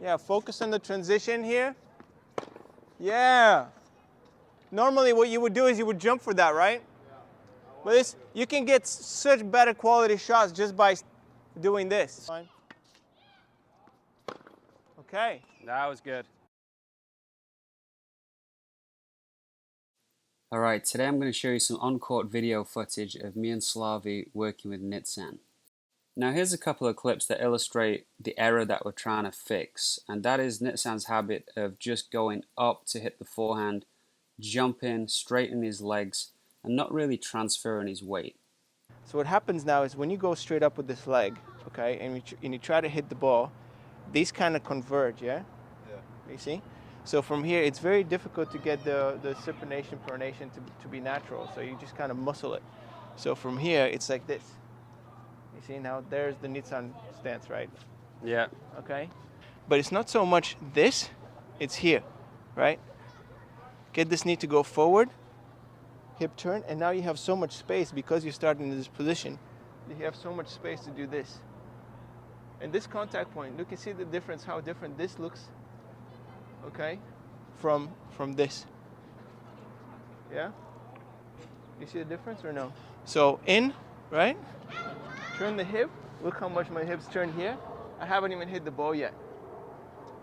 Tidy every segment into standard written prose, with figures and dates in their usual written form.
Yeah, focus on the transition here. Yeah. Normally what you would do is you would jump for that, right? But this, you can get such better quality shots just by doing this. Fine. Okay. That was good. Alright, today I'm going to show you some on-court video footage of me and Slavy working with Nitzan. Now here's a couple of clips that illustrate the error that we're trying to fix, and that is Nitzan's habit of just going up to hit the forehand, jumping, straightening his legs, and not really transferring his weight. So what happens now is when you go straight up with this leg, okay, and you try to hit the ball, these kind of converge, yeah? Yeah. You see? So from here, it's very difficult to get the supination, pronation to be natural. So you just kind of muscle it. So from here, it's like this. You see, now there's the Nitzan stance, right? Yeah. Okay? But it's not so much this, it's here, right? Get this knee to go forward, hip turn, and now you have so much space because you start in this position. You have so much space to do this. And this contact point, you can see the difference, how different this looks, okay, from this. Yeah? You see the difference or no? So in, right? Turn the hip. Look how much my hips turn here. I haven't even hit the ball yet.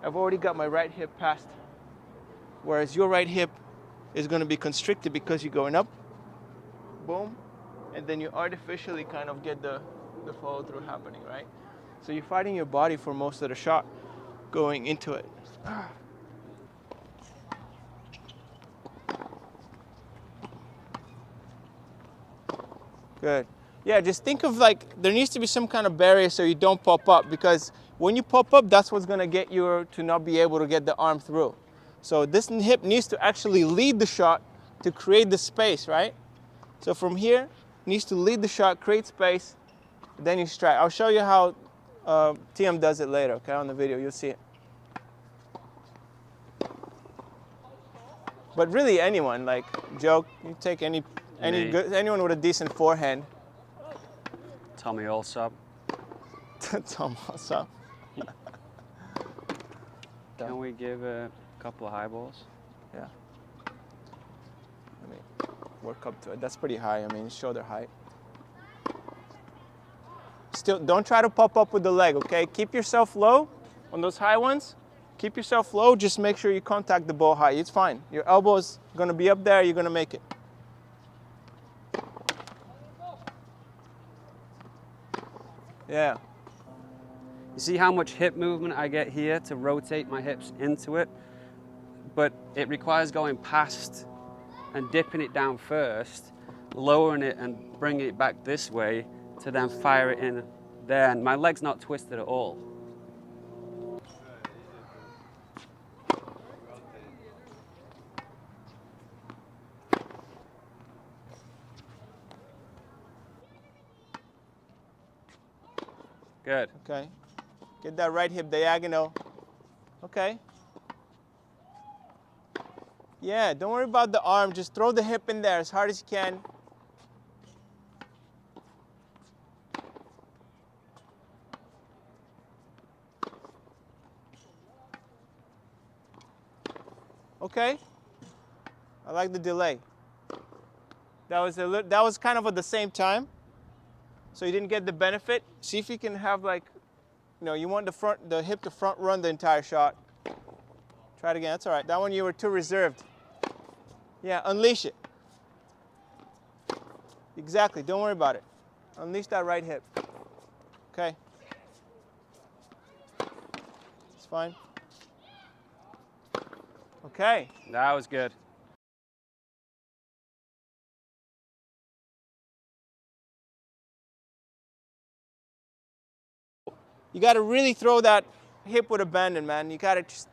I've already got my right hip past. Whereas your right hip is going to be constricted because you're going up, boom, and then you artificially kind of get the follow through happening, right? So you're fighting your body for most of the shot going into it. Good. Yeah, just think of like, there needs to be some kind of barrier so you don't pop up, because when you pop up, that's what's going to get you to not be able to get the arm through. So this hip needs to actually lead the shot to create the space, right? So from here, needs to lead the shot, create space, then you strike. I'll show you how TM does it later, okay, on the video, you'll see it. But really anyone, like Joe, you take anyone with a decent forehand. Tommy Allsopp. Tom Allsopp. Can we give a couple of high balls? Yeah. Let me work up to it. That's pretty high. I mean, shoulder height. Still, don't try to pop up with the leg, okay? Keep yourself low on those high ones. Keep yourself low. Just make sure you contact the ball high. It's fine. Your elbow is going to be up there. You're going to make it. Yeah. You see how much hip movement I get here to rotate my hips into it? But it requires going past and dipping it down first, lowering it and bringing it back this way to then fire it in there. And my leg's not twisted at all. Good. Okay. Get that right hip diagonal. Okay. Yeah, don't worry about the arm. Just throw the hip in there as hard as you can. Okay. I like the delay. That was kind of at the same time. So you didn't get the benefit. See if you can have like, you want the hip to front run the entire shot. Try it again, that's all right. That one you were too reserved. Yeah, unleash it. Exactly, don't worry about it. Unleash that right hip. Okay. It's fine. Okay. That was good. You got to really throw that hip with abandon, man. You got to just,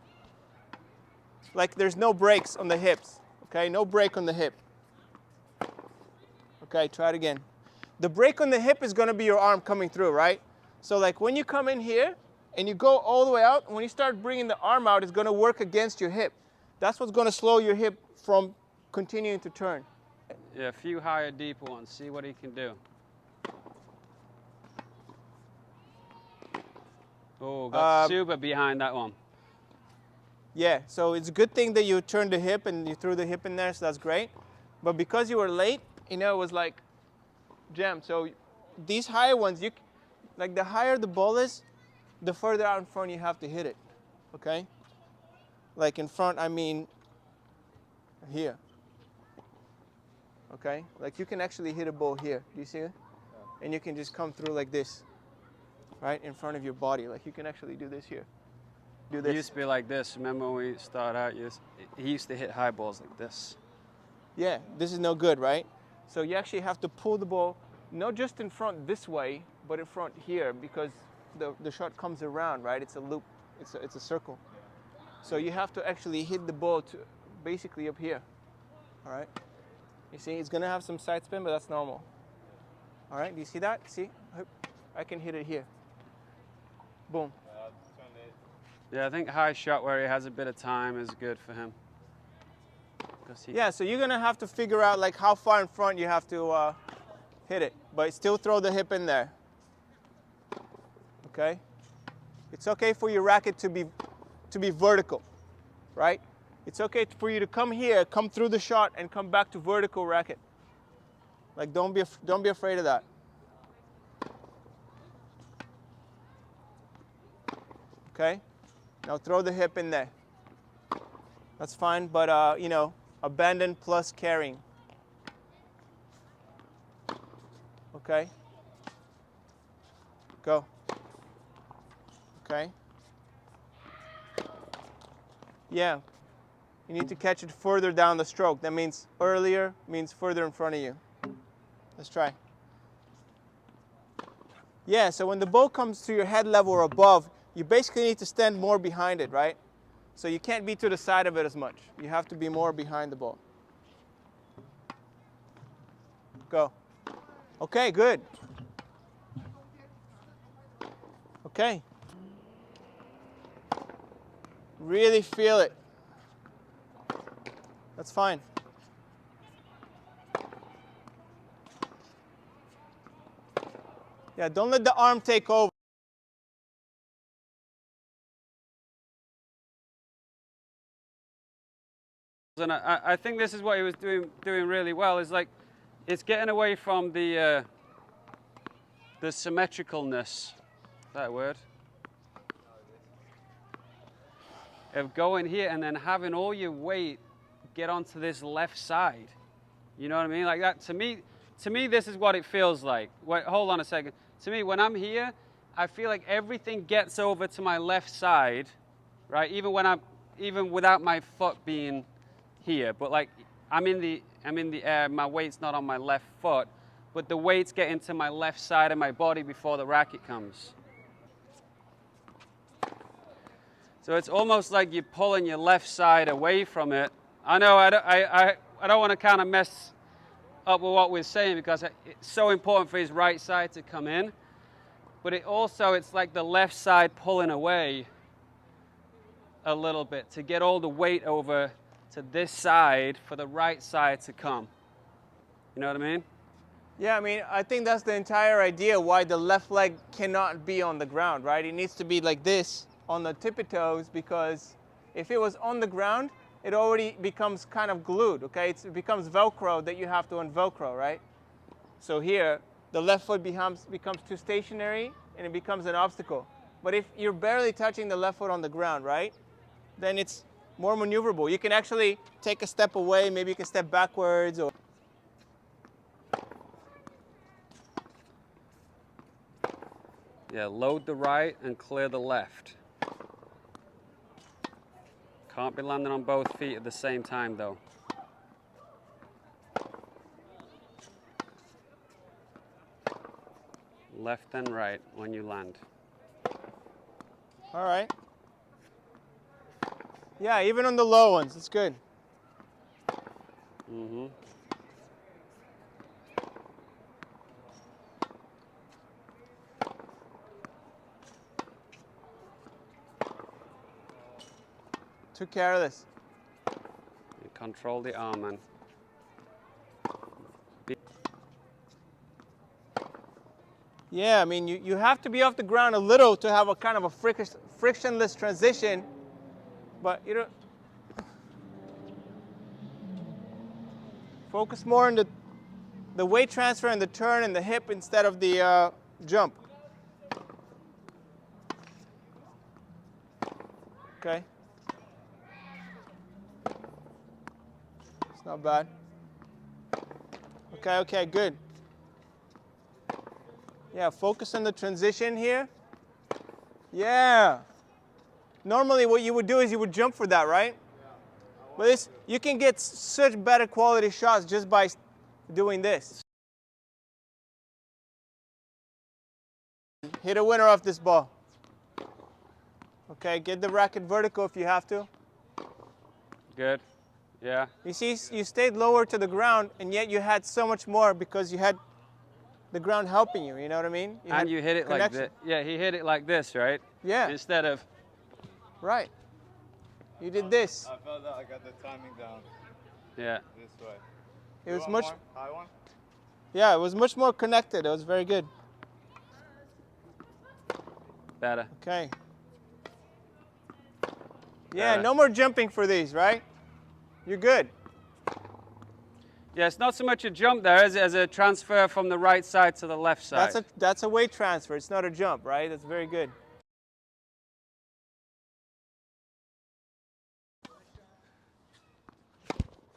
like there's no brakes on the hips, okay? No brake on the hip. Okay, try it again. The brake on the hip is going to be your arm coming through, right? So like when you come in here and you go all the way out, when you start bringing the arm out, it's going to work against your hip. That's what's going to slow your hip from continuing to turn. Yeah, a few higher, deeper ones. See what he can do. Oh, got super behind that one. Yeah, so it's a good thing that you turned the hip and you threw the hip in there, so that's great. But because you were late, you know, it was like jammed. So these higher ones, like the higher the ball is, the further out in front you have to hit it, okay? Like in front, I mean here, okay? Like you can actually hit a ball here, do you see it? And you can just come through like this, right, in front of your body. Like you can actually do this here. Do It this. used to be like this. Remember when we started out, he used to hit high balls like this. Yeah, this is no good, right? So you actually have to pull the ball, not just in front this way, but in front here, because the shot comes around, right? It's a loop, it's a circle. So you have to actually hit the ball to basically up here, all right? You see, it's gonna have some side spin, but that's normal. All right, do you see that? See, I can hit it here. Boom. Yeah, I think high shot where he has a bit of time is good for him. Yeah, so you're gonna have to figure out like how far in front you have to hit it, but still throw the hip in there. Okay? It's okay for your racket to be vertical, right? It's okay for you to come here, come through the shot, and come back to vertical racket. Like don't be afraid of that. Okay? Now throw the hip in there. That's fine, but you know, abandon plus carrying. Okay? Go. Okay? Yeah. You need to catch it further down the stroke. That means earlier, means further in front of you. Let's try. Yeah, so when the ball comes to your head level or above, you basically need to stand more behind it, right? So you can't be to the side of it as much. You have to be more behind the ball. Go. Okay, good. Okay. Really feel it. That's fine. Yeah, don't let the arm take over. And I think this is what he was doing really well. Is like, it's getting away from the symmetricalness. Is that a word? Of going here and then having all your weight get onto this left side. You know what I mean? Like that. To me, this is what it feels like. Wait, hold on a second. To me, when I'm here, I feel like everything gets over to my left side, right? Even without my foot being here, but like I'm in the air, my weight's not on my left foot, but the weight's getting to my left side of my body before the racket comes. So it's almost like you're pulling your left side away from it. I know I don't want to kind of mess up with what we're saying because it's so important for his right side to come in, but it's like the left side pulling away a little bit to get all the weight over to this side for the right side to come. You know what I mean? Yeah, I mean, I think that's the entire idea why the left leg cannot be on the ground, right? It needs to be like this on the tippy toes, because if it was on the ground, it already becomes kind of glued, okay? It becomes Velcro that you have to unvelcro, right? So here, the left foot becomes too stationary and it becomes an obstacle. But if you're barely touching the left foot on the ground, right, then it's more maneuverable. You can actually take a step away, maybe you can step backwards or... Yeah, load the right and clear the left. Can't be landing on both feet at the same time though. Left and right when you land. All right. Yeah, even on the low ones, it's good. Mm-hmm. Too careless. You control the arm, man. Yeah, I mean, you have to be off the ground a little to have a kind of a frictionless transition But you don't focus more on the weight transfer and the turn and the hip instead of the jump. Okay. It's not bad. Okay, okay, good. Yeah, focus on the transition here. Yeah. Normally what you would do is you would jump for that, right? But this, you can get such better quality shots just by doing this. Hit a winner off this ball. Okay, get the racket vertical if you have to. Good. Yeah. You see, you stayed lower to the ground, and yet you had so much more because you had the ground helping you, you know what I mean? And you hit it like this. Yeah, he hit it like this, right? Yeah. Instead of... Right. You did this. I felt that I got the timing down. Yeah. This way. It was much... More? High one? Yeah, it was much more connected. It was very good. Better. Okay. Yeah, Better. no more jumping for these, right? You're good. Yeah, it's not so much a jump there as a transfer from the right side to the left side. That's a weight transfer. It's not a jump, right? That's very good.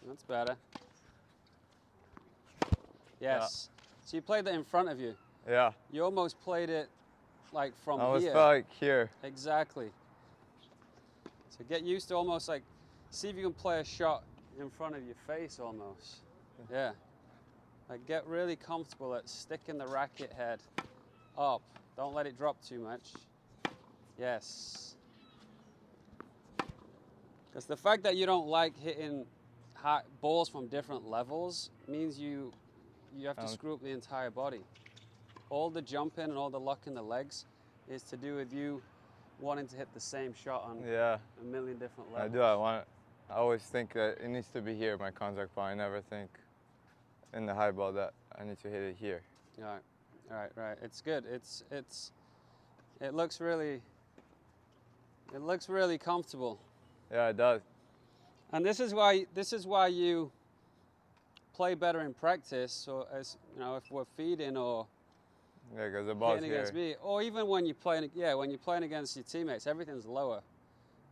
That's better. Yes. Yeah. So you played that in front of you. Yeah. You almost played it like from I was here. like here. Exactly. So get used to almost like, see if you can play a shot in front of your face almost. Yeah. Like get really comfortable at sticking the racket head up. Don't let it drop too much. Yes. Because the fact that you don't like hitting balls from different levels means you have to screw up the entire body. All the jumping and all the luck in the legs is to do with you wanting to hit the same shot on a million different levels. I always think that it needs to be here, my contact point. I never think in the high ball that I need to hit it here. Right. It's good. It looks really comfortable. Yeah, it does. And this is why you play better in practice, or as you know, if we're feeding or because the ball's hitting here. against me, or even when you're playing, when you're playing against your teammates, everything's lower.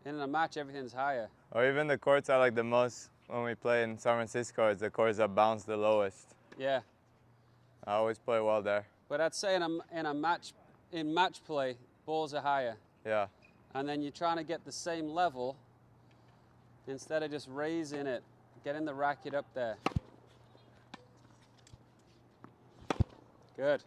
In a match, everything's higher. Or even the courts I like the most when we play in San Francisco, it's the courts that bounce the lowest. Yeah. I always play well there. But I'd say in match play, balls are higher. Yeah. And then you're trying to get the same level instead of just raising it, getting the racket up there. Good.